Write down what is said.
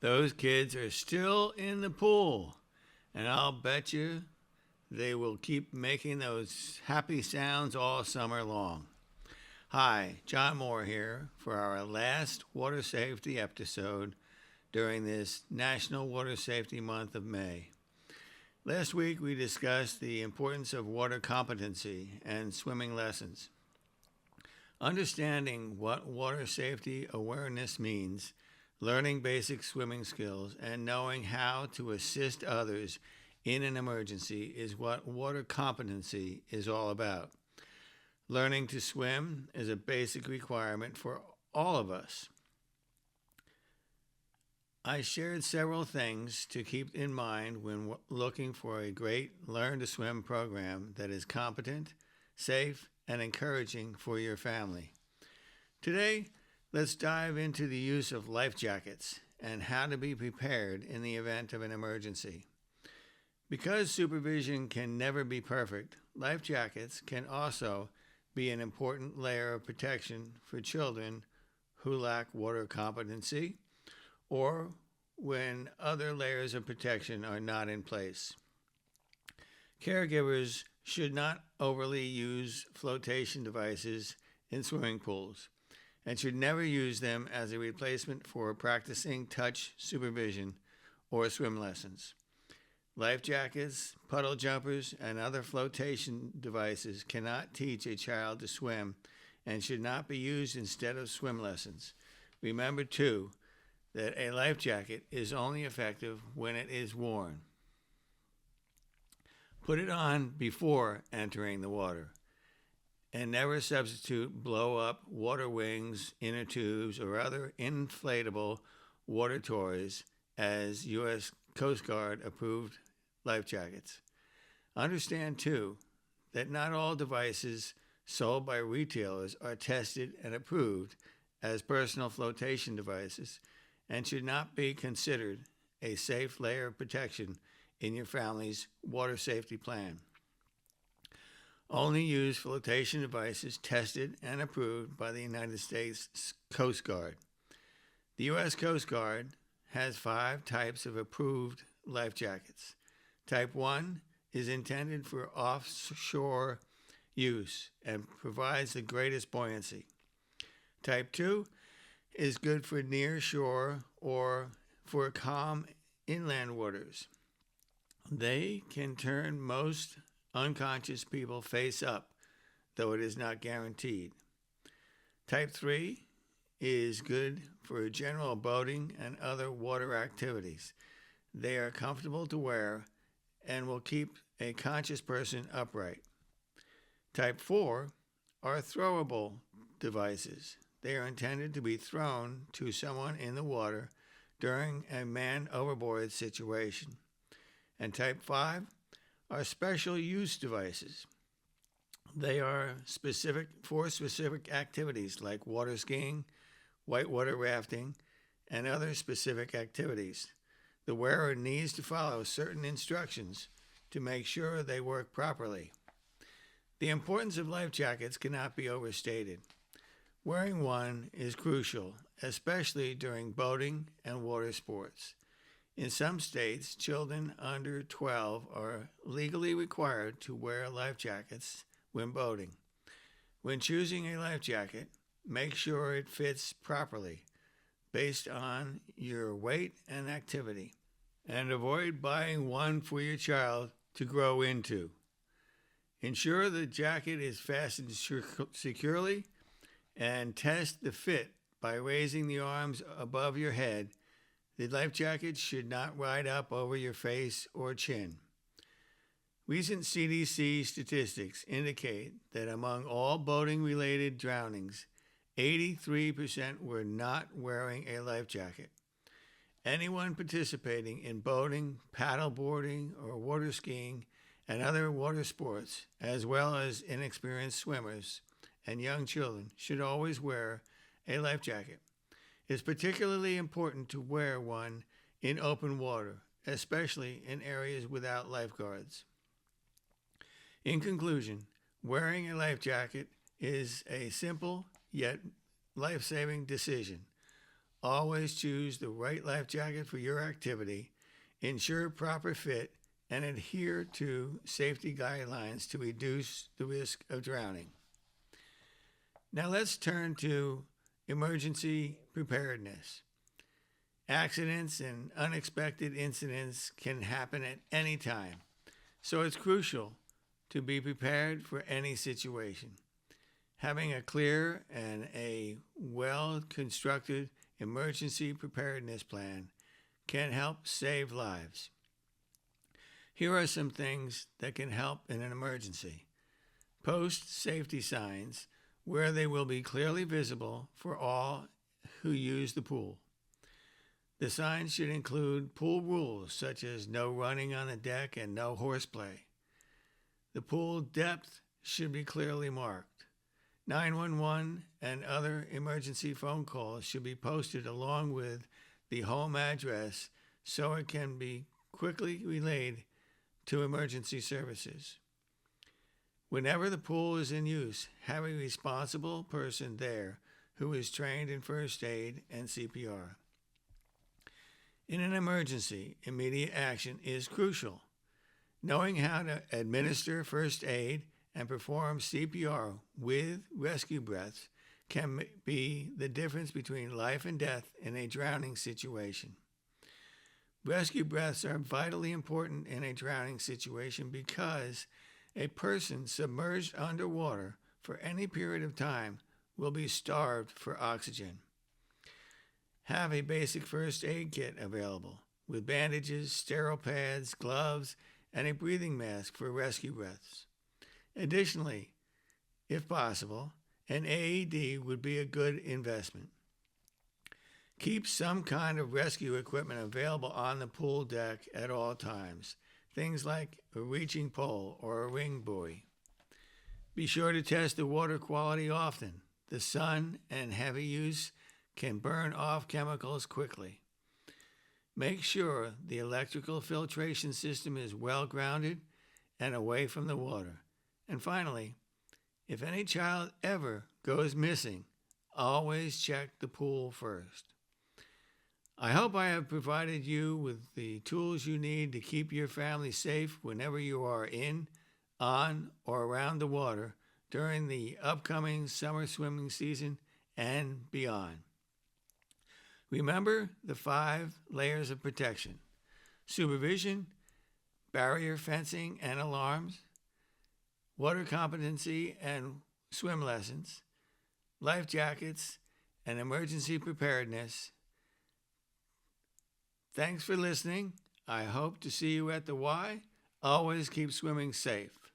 Those kids are still in the pool, and I'll bet you they will keep making those happy sounds all summer long. Hi, John Moore here for our last water safety episode during this National Water Safety Month of May. Last week we discussed the importance of water competency and swimming lessons. Understanding what water safety awareness means, learning basic swimming skills, and knowing how to assist others in an emergency is what water competency is all about. Learning to swim is a basic requirement for all of us. I shared several things to keep in mind when looking for a great Learn to Swim program that is competent, safe, and encouraging for your family. Today, let's dive into the use of life jackets and how to be prepared in the event of an emergency. Because supervision can never be perfect, life jackets can also be an important layer of protection for children who lack water competency or when other layers of protection are not in place. Caregivers should not overly use flotation devices in swimming pools and should never use them as a replacement for practicing touch supervision or swim lessons. Life jackets, puddle jumpers, and other flotation devices cannot teach a child to swim and should not be used instead of swim lessons. Remember, too, that a life jacket is only effective when it is worn. Put it on before entering the water, and never substitute blow-up water wings, inner tubes, or other inflatable water toys as U.S. Coast Guard approved life jackets. Understand, too, that not all devices sold by retailers are tested and approved as personal flotation devices and should not be considered a safe layer of protection in your family's water safety plan. Only use flotation devices tested and approved by the United States Coast Guard. The U.S. Coast Guard has 5 types of approved life jackets. Type 1 is intended for offshore use and provides the greatest buoyancy. Type 2 is good for near shore or for calm inland waters. They can turn most unconscious people face up, though it is not guaranteed. Type 3 is good for general boating and other water activities. They are comfortable to wear and will keep a conscious person upright. Type 4 are throwable devices. They are intended to be thrown to someone in the water during a man overboard situation. And Type 5 are special use devices. They are specific for specific activities like water skiing, whitewater rafting, and other specific activities. The wearer needs to follow certain instructions to make sure they work properly. The importance of life jackets cannot be overstated. Wearing one is crucial, especially during boating and water sports. In some states, children under 12 are legally required to wear life jackets when boating. When choosing a life jacket, make sure it fits properly based on your weight and activity, and avoid buying one for your child to grow into. Ensure the jacket is fastened securely and test the fit by raising the arms above your head. The life jacket should not ride up over your face or chin. Recent CDC statistics indicate that among all boating-related drownings, 83% were not wearing a life jacket. Anyone participating in boating, paddleboarding, or water skiing and other water sports, as well as inexperienced swimmers and young children, should always wear a life jacket. It's particularly important to wear one in open water, especially in areas without lifeguards. In conclusion, wearing a life jacket is a simple yet life-saving decision. Always choose the right life jacket for your activity, ensure proper fit, and adhere to safety guidelines to reduce the risk of drowning. Now let's turn to emergency preparedness. Accidents and unexpected incidents can happen at any time, so it's crucial to be prepared for any situation. Having a clear and a well-constructed emergency preparedness plan can help save lives. Here are some things that can help in an emergency. Post safety signs where they will be clearly visible for all who use the pool. The signs should include pool rules such as no running on the deck and no horseplay. The pool depth should be clearly marked. 911 and other emergency phone calls should be posted along with the home address so it can be quickly relayed to emergency services. Whenever the pool is in use, have a responsible person there who is trained in first aid and CPR. In an emergency, immediate action is crucial. Knowing how to administer first aid and perform CPR with rescue breaths can be the difference between life and death in a drowning situation. Rescue breaths are vitally important in a drowning situation because a person submerged underwater for any period of time will be starved for oxygen. Have a basic first aid kit available with bandages, sterile pads, gloves, and a breathing mask for rescue breaths. Additionally, if possible, an AED would be a good investment. Keep some kind of rescue equipment available on the pool deck at all times, things like a reaching pole or a ring buoy. Be sure to test the water quality often. The sun and heavy use can burn off chemicals quickly. Make sure the electrical filtration system is well grounded and away from the water. And finally, if any child ever goes missing, always check the pool first. I hope I have provided you with the tools you need to keep your family safe whenever you are in, on, or around the water during the upcoming summer swimming season and beyond. Remember the 5 layers of protection: supervision, barrier fencing and alarms, water competency and swim lessons, life jackets, and emergency preparedness. Thanks for listening. I hope to see you at the Y. Always keep swimming safe.